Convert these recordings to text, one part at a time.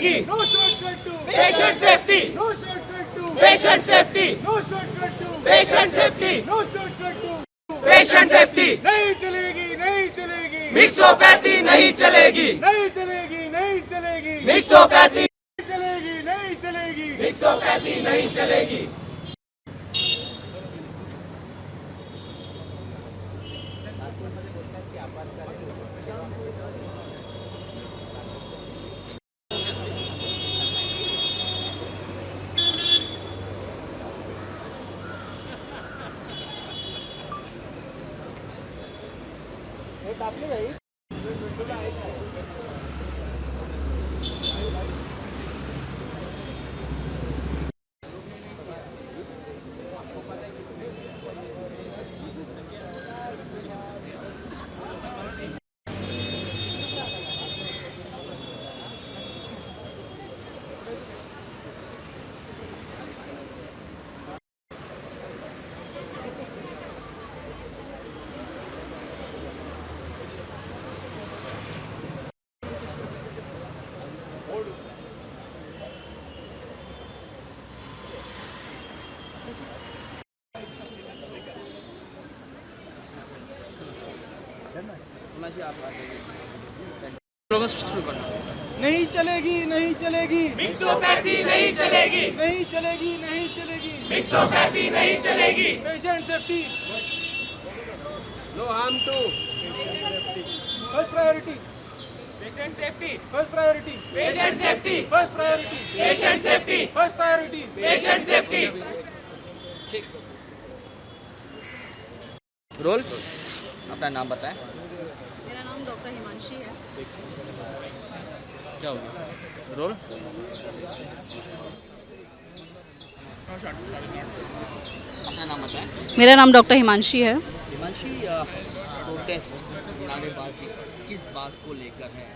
चलेगी। No shortcut to patient safety, no shortcut to patient safety, no shortcut to patient safety, no shortcut to patient safety. नहीं चलेगी, नहीं चलेगी, mixopathy नहीं चलेगी, नहीं चलेगी, नहीं चलेगी, मिक्सोपैथी, नहीं चलेगी, नहीं चलेगी। मिक्सोपैथी नहीं चलेगी। नहीं चलेगी, नहीं चलेगी, मिक्सोपैथी नहीं चलेगी, नहीं चलेगी, नहीं चलेगी। मिक्सोपैथी नहीं चलेगी। Patient safety no harm to first priority, patient safety, first priority, patient safety, first priority, patient safety, first priority. Patient safety. Roll अपना नाम बताएं। मेरा नाम डॉक्टर हिमांशी है। क्या होगा रोल? अपना नाम बताएं। मेरा नाम डॉक्टर हिमांशी है। हिमांशी, प्रोटेस्ट नारेबाजी किस बात को लेकर है?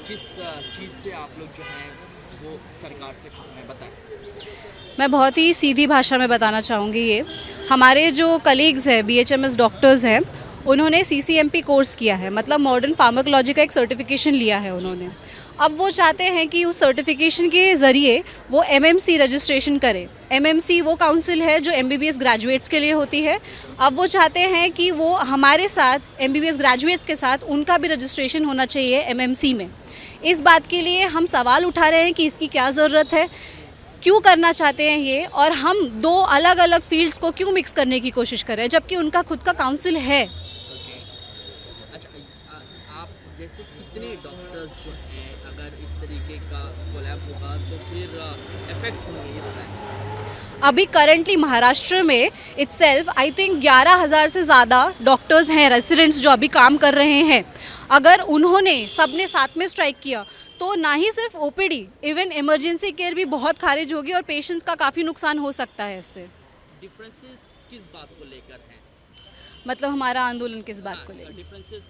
किस चीज़ से आप लोग जो हैं वो सरकार से खफा हैं, बताएं। मैं बहुत ही सीधी भाषा में बताना चाहूँगी। ये हमारे जो कलीग्स हैं, BHMS डॉक्टर्स हैं, उन्होंने CCMP कोर्स किया है, मतलब मॉडर्न फार्माकोलॉजी का एक सर्टिफिकेशन लिया है उन्होंने। अब वो चाहते हैं कि उस सर्टिफिकेशन के ज़रिए वो MMC रजिस्ट्रेशन करें। MMC वो काउंसिल है जो MBBS ग्रेजुएट्स के लिए होती है। अब वो चाहते हैं कि वो हमारे साथ MBBS ग्रेजुएट्स के साथ उनका भी रजिस्ट्रेशन होना चाहिए MMC में। इस बात के लिए हम सवाल उठा रहे हैं कि इसकी क्या ज़रूरत है, क्यों करना चाहते हैं ये, और हम दो अलग अलग फील्ड्स को क्यों मिक्स करने की कोशिश कर रहे हैं जबकि उनका खुद का काउंसिल है। अच्छा, आप जैसे कितने डॉक्टर्स जो हैं, अगर इस तरीके का कोलैब होगा तो फिर इफेक्ट होंगे, ये बताएं। अभी करंटली महाराष्ट्र में इटसेल्फ आई थिंक 11,000 से ज़्यादा डॉक्टर्स हैं, रेसिडेंट्स जो अभी काम कर रहे हैं। अगर उन्होंने सबने साथ में स्ट्राइक किया तो ना ही सिर्फ OPD, इवन इमरजेंसी केयर भी बहुत खारिज होगी और पेशेंट्स का काफ़ी नुकसान हो सकता है इससे। डिफरेंसेस किस बात को लेकर हैं? मतलब हमारा आंदोलन किस बात को लेकर? डिफरेंसेस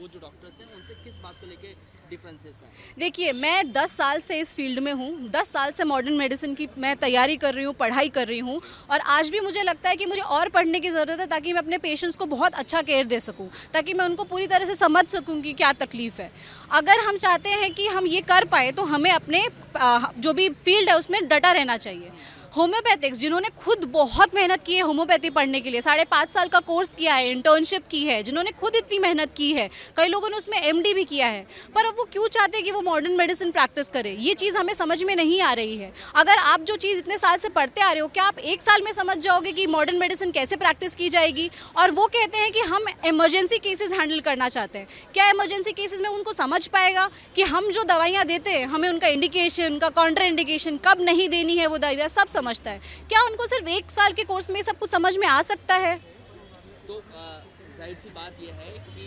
वो जो डॉक्टर्स हैं उनसे किस बात को लेकर डिफरेंसेस हैं? देखिए, मैं 10 साल से इस फील्ड में हूँ, 10 साल से मॉडर्न मेडिसिन की मैं तैयारी कर रही हूँ, पढ़ाई कर रही हूँ, और आज भी मुझे लगता है कि मुझे और पढ़ने की ज़रूरत है ताकि मैं अपने पेशेंट्स को बहुत अच्छा केयर दे सकूँ, ताकि मैं उनको पूरी तरह से समझ सकूँ कि क्या तकलीफ़ है। अगर हम चाहते हैं कि हम ये कर पाए तो हमें अपने जो भी फील्ड है उसमें डटा रहना चाहिए। होम्योपैथिक्स जिन्होंने खुद बहुत मेहनत की है होम्योपैथी पढ़ने के लिए, 5.5 साल का कोर्स किया है, इंटर्नशिप की है, जिन्होंने खुद इतनी मेहनत की है, कई लोगों ने उसमें MD भी किया है, पर अब वो क्यों चाहते हैं कि वो मॉडर्न मेडिसिन प्रैक्टिस करें? ये चीज़ हमें समझ में नहीं आ रही है। अगर आप जो चीज़ इतने साल से पढ़ते आ रहे हो, क्या आप 1 साल में समझ जाओगे कि मॉडर्न मेडिसिन कैसे प्रैक्टिस की जाएगी? और वो कहते हैं कि हम इमरजेंसी केसेस हैंडल करना चाहते हैं। क्या इमरजेंसी केसेस में उनको समझ पाएगा कि हम जो दवाइयाँ देते हैं हमें उनका इंडिकेशन, उनका कॉन्ट्रा इंडिकेशन, कब नहीं देनी है वो दवाइयाँ सब समझता है? क्या उनको सिर्फ 1 साल के कोर्स में सब कुछ समझ में आ सकता है? तो जाहिर सी बात यह है कि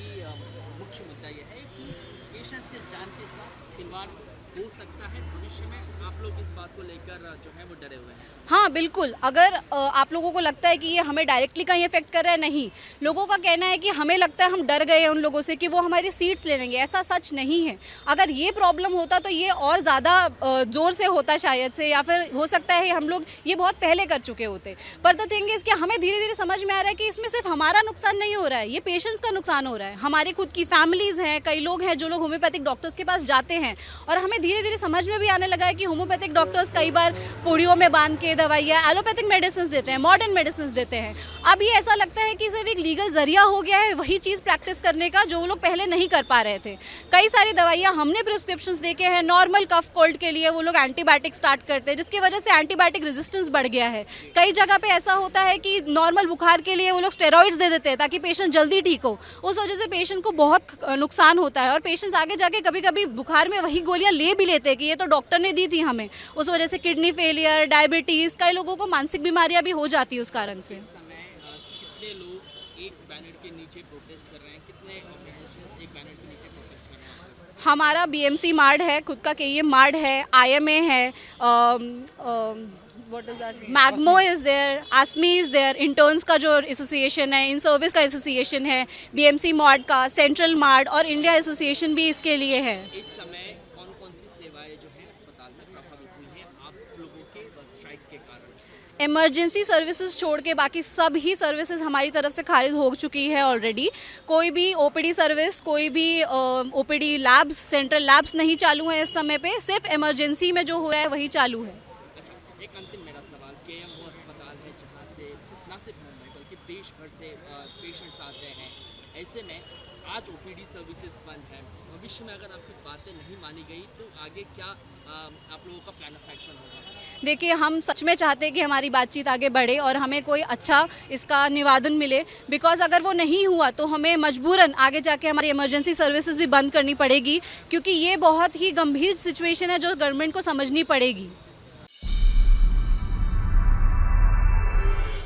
मुख्य मुद्दा यह है कि पेशेंट्स के जान के साथ खिलवाड़ हो सकता है भविष्य में। आप लोग इस बात को लेकर जो है वो डरे हुए हैं? हाँ बिल्कुल। अगर आप लोगों को लगता है कि ये हमें डायरेक्टली कहीं इफेक्ट कर रहा है, नहीं, लोगों का कहना है कि हमें लगता है हम डर गए हैं उन लोगों से कि वो हमारी सीट्स ले लेंगे। ऐसा सच नहीं है। अगर ये प्रॉब्लम होता तो ये और ज़्यादा ज़ोर से होता शायद से, या फिर हो सकता है हम लोग ये बहुत पहले कर चुके होते। पर द थिंग इज़ कि हमें धीरे धीरे समझ में आ रहा है कि इसमें सिर्फ हमारा नुकसान नहीं हो रहा है, ये पेशेंट्स का नुकसान हो रहा है। हमारी खुद की फैमिलीज़ हैं, कई लोग हैं जो लोग होम्योपैथिक डॉक्टर्स के पास जाते हैं, और हमें धीरे धीरे समझ में भी आने लगा है कि होम्योपैथिक डॉक्टर्स कई बार पोड़ियों में बांध के दवाइयाँ एलोपैथिक मेडिसिन देते हैं, मॉडर्न मेडिसिन देते हैं। अब ये ऐसा लगता है कि सिर्फ एक लीगल जरिया हो गया है वही चीज़ प्रैक्टिस करने का जो लोग पहले नहीं कर पा रहे थे। कई सारी दवाइयाँ हमने प्रिस्क्रिप्शंस देखे हैं, नॉर्मल कफ कोल्ड के लिए वो लोग एंटीबायोटिक स्टार्ट करते हैं जिसकी वजह से एंटीबायोटिक रेजिस्टेंस बढ़ गया है। कई जगह पे ऐसा होता है कि नॉर्मल बुखार के लिए वो लोग स्टेरॉइड्स दे देते हैं ताकि पेशेंट जल्दी ठीक हो। उस वजह से पेशेंट को बहुत नुकसान होता है और पेशेंट्स आगे जाके कभी कभी बुखार में वही गोलियां ले भी लेते हैं कि ये तो डॉक्टर ने दी थी हमें। उस वजह से किडनी फेलियर, डायबिटीज़, कई लोगों को मानसिक बीमारियां भी हो जाती है उस कारण से। समय कितने लोग एक बैनर के नीचे प्रोटेस्ट कर रहे हैं, कितने ऑर्गेनाइजेशंस एक बैनर के नीचे प्रोटेस्ट कर रहे हैं? हमारा बीएमसी मार्ड है, खुद का केईएम मार्ड है, आईएमए है, what is that, MAGMO is there, आसमी इज देयर, इंटर्न्स का जो एसोसिएशन है, इन सर्विस का एसोसिएशन है, बीएमसी मार्ड का, सेंट्रल मार्ड और इंडिया एसोसिएशन भी इसके लिए है। इस समय कौन कौन सी सेवाएं जो हैं अस्पताल में प्रभावित हुई हैं आप लोगों के स्ट्राइक के कारण? इमरजेंसी सर्विसेज छोड़ के बाकी सब ही सर्विसेज हमारी तरफ से खारिज हो चुकी है ऑलरेडी। कोई भी ओपीडी सर्विस, कोई भी ओपीडी लैब्स, सेंट्रल लैब्स नहीं चालू हैं इस समय पे। सिर्फ इमरजेंसी में जो हो रहा है वही चालू है। अच्छा, एक अंतिम मेरा सवाल, केएम वो अस्पताल है जहाँ से न सिर्फ मुंबई बल्कि देश भर से पेशेंट्स आते हैं। ऐसे में आज ओपीडी सर्विसेज बंद है, भविष्य में अगर आपकी बातें नहीं मानी गई तो आगे क्या आप लोगों का प्लान ऑफ एक्शन होगा? देखिए, हम सच में चाहते हैं कि हमारी बातचीत आगे बढ़े और हमें कोई अच्छा इसका निवारण मिले, बिकॉज अगर वो नहीं हुआ तो हमें मजबूरन आगे जाके हमारी इमरजेंसी सर्विसेज भी बंद करनी पड़ेगी, क्योंकि ये बहुत ही गंभीर सिचुएशन है जो गवर्नमेंट को समझनी पड़ेगी।